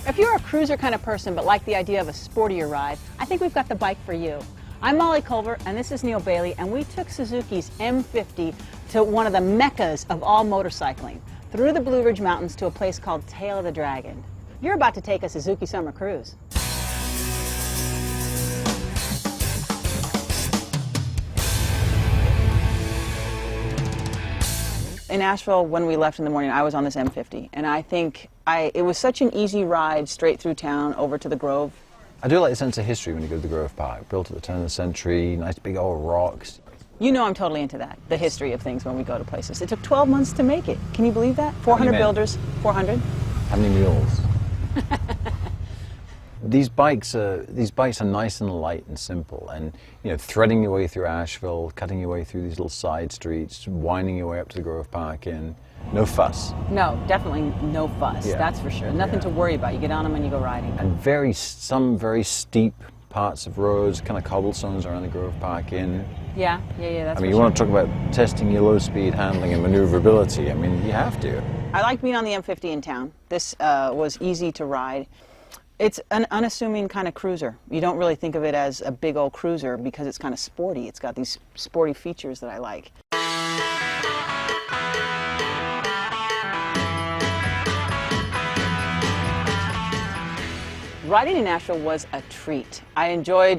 If you're a cruiser kind of person but like the idea of a sportier ride, I think we've got the bike for you. I'm Molly Culver and this is Neale Bayly, and we took Suzuki's M50 to one of the meccas of all motorcycling, through the Blue Ridge Mountains to a place called Tail of the Dragon. You're about to take a Suzuki summer cruise. In Asheville, when we left in the morning, I was on this M50, and I think it was such an easy ride straight through town over to the Grove. I do like the sense of history when you go to the Grove Park. Built at the turn of the century, nice big old rocks. You know I'm totally into that, the history of things when we go to places. It took 12 months to make it. Can you believe that? 400 builders, 400. How many mules? These bikes are nice and light and simple, and threading your way through Asheville, cutting your way through these little side streets, winding your way up to the Grove Park Inn. No fuss. No, definitely no fuss. Yeah. That's for sure. Nothing to worry about. You get on them and you go riding. And some very steep parts of roads, kind of cobblestones around the Grove Park Inn. Yeah, that's you want to talk about testing your low-speed handling and maneuverability. You have to. I like being on the M50 in town. This was easy to ride. It's an unassuming kind of cruiser. You don't really think of it as a big old cruiser because it's kind of sporty. It's got these sporty features that I like. Riding in Asheville was a treat. I enjoyed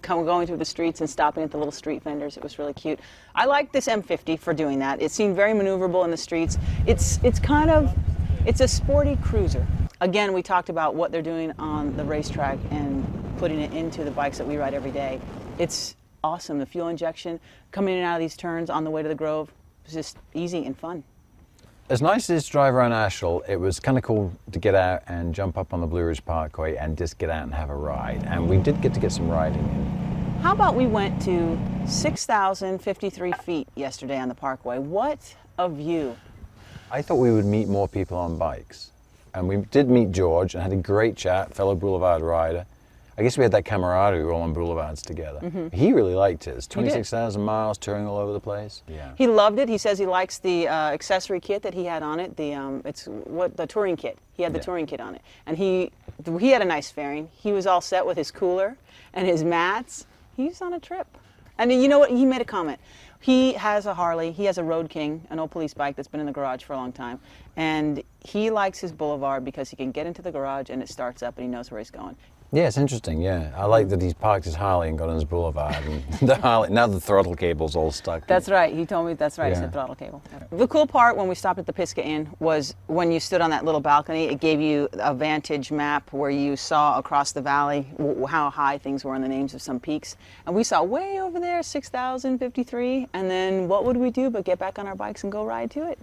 going through the streets and stopping at the little street vendors. It was really cute. I liked this M50 for doing that. It seemed very maneuverable in the streets. It's a sporty cruiser. Again, we talked about what they're doing on the racetrack and putting it into the bikes that we ride every day. It's awesome. The fuel injection, coming in and out of these turns on the way to the Grove, was just easy and fun. As nice as it is to drive around Asheville, it was kind of cool to get out and jump up on the Blue Ridge Parkway and just get out and have a ride. And we did get to get some riding in. How about we went to 6,053 feet yesterday on the Parkway? What a view. I thought we would meet more people on bikes. And we did meet George and had a great chat, fellow Boulevard rider. I guess we had that camaraderie, we were all on Boulevards together. Mm-hmm. He really liked it. It's 26,000 miles, touring all over the place. Yeah. He loved it. He says he likes the accessory kit that he had on it. The touring kit. He had the touring kit on it. And he had a nice fairing. He was all set with his cooler and his mats. He's on a trip. And you know what? He made a comment. He has a Harley. He has a Road King, an old police bike that's been in the garage for a long time. And he likes his Boulevard because he can get into the garage and it starts up and he knows where he's going. Yeah, it's interesting, yeah. I like that he's parked his Harley and got on his Boulevard. And the Harley, now the throttle cable's all stuck. That's right. He told me that's right. Yeah. He said throttle cable. Yeah. The cool part when we stopped at the Pisgah Inn was when you stood on that little balcony, it gave you a vantage map where you saw across the valley how high things were and the names of some peaks. And we saw way over there, 6,053. And then what would we do but get back on our bikes and go ride to it?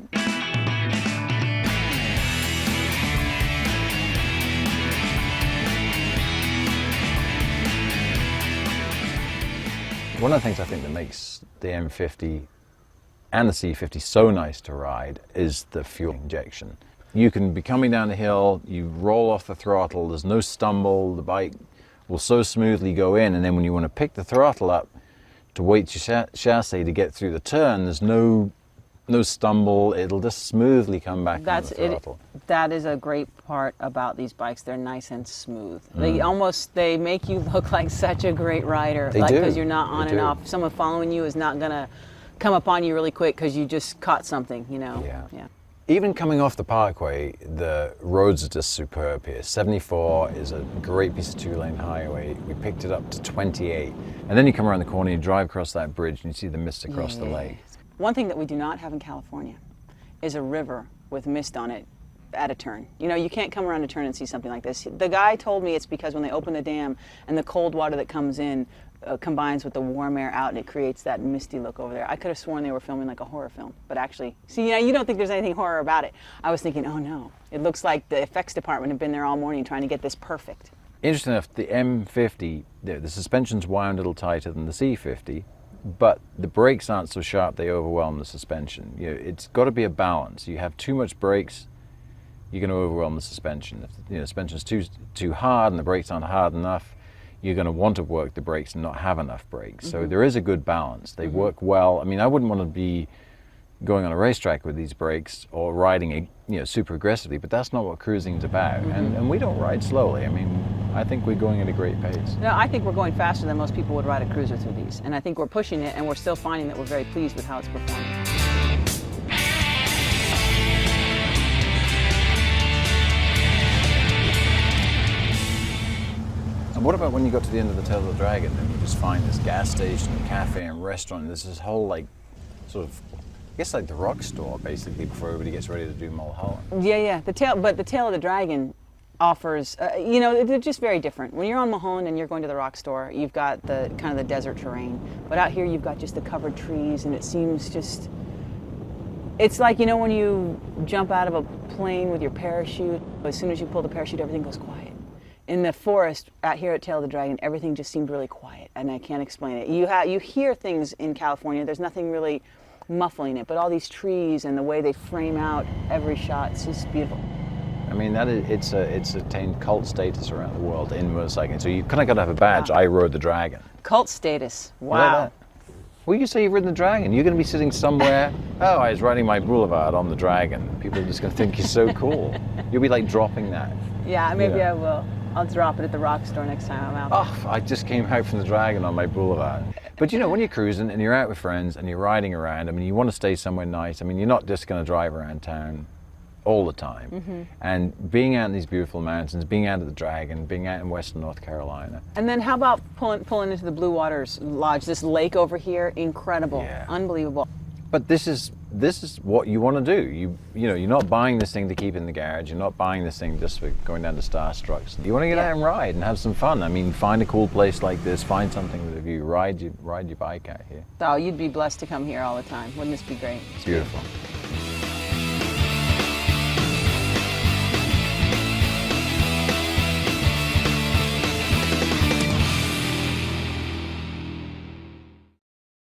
One of the things I think that makes the M50 and the C50 so nice to ride is the fuel injection. You can be coming down the hill, you roll off the throttle, there's no stumble, the bike will so smoothly go in, and then when you want to pick the throttle up to weight your chassis to get through the turn, there's no stumble, it'll just smoothly come back on the throttle. That is a great part about these bikes. They're nice and smooth. They make you look like such a great rider. They do. Because you're not on and off. Someone following you is not going to come up on you really quick because you just caught something, Yeah. Even coming off the Parkway, the roads are just superb here. 74 is a great piece of two-lane highway. We picked it up to 28. And then you come around the corner, you drive across that bridge, and you see the mist across the lake. One thing that we do not have in California is a river with mist on it at a turn. You can't come around a turn and see something like this. The guy told me it's because when they open the dam and the cold water that comes in combines with the warm air out and it creates that misty look over there. I could have sworn they were filming like a horror film, but actually, you don't think there's anything horror about it. I was thinking, oh no, it looks like the effects department have been there all morning trying to get this perfect. Interesting enough, the M50, the suspension's wound a little tighter than the C50, but the brakes aren't so sharp they overwhelm the suspension. It's got to be a balance. You have too much brakes, you're going to overwhelm the suspension. If the suspension's too hard and the brakes aren't hard enough, you're going to want to work the brakes and not have enough brakes. So there is a good balance. They work well. I wouldn't want to be going on a racetrack with these brakes or riding super aggressively, but that's not what cruising is about. And we don't ride slowly. I mean, I think we're going at a great pace. No, I think we're going faster than most people would ride a cruiser through these, and I think we're pushing it, and we're still finding that we're very pleased with how it's performing. And what about when you got to the end of the Tail of the Dragon and you just find this gas station, cafe and restaurant, and there's this whole like sort of, I guess like the rock store basically before everybody gets ready to do Mulholland. Yeah. The Tail of the Dragon offers, they're just very different. When you're on Mulholland and you're going to the rock store, you've got the kind of the desert terrain, but out here you've got just the covered trees, and it seems just, it's like, when you jump out of a plane with your parachute, as soon as you pull the parachute, everything goes quiet. In the forest out here at Tail of the Dragon, everything just seemed really quiet, and I can't explain it. You hear things in California, there's nothing really muffling it, but all these trees and the way they frame out every shot, it's just beautiful. I mean, it's attained cult status around the world in motorcycling, so you kind of got to have a badge. Wow. I rode the Dragon. Cult status, wow. Well, you say you've ridden the Dragon. You're going to be sitting somewhere, oh, I was riding my Boulevard on the Dragon. People are just going to think you're so cool. You'll be like dropping that. Yeah, maybe I will. I'll drop it at the rock store next time I'm out. Oh, I just came out from the Dragon on my Boulevard. But when you're cruising and you're out with friends and you're riding around, I mean, you want to stay somewhere nice. I mean, you're not just going to drive around town all the time. And being out in these beautiful mountains, being out at the Dragon, being out in western North Carolina. And then how about pulling into the Blue Waters Lodge, this lake over here, incredible, yeah. Unbelievable. But this is what you want to do. You're not buying this thing to keep in the garage. You're not buying this thing just for going down to Starstrucks. You want to get out and ride and have some fun. I mean, find a cool place like this. Find something with a view. Ride your bike out here. Oh, you'd be blessed to come here all the time. Wouldn't this be great? It's beautiful.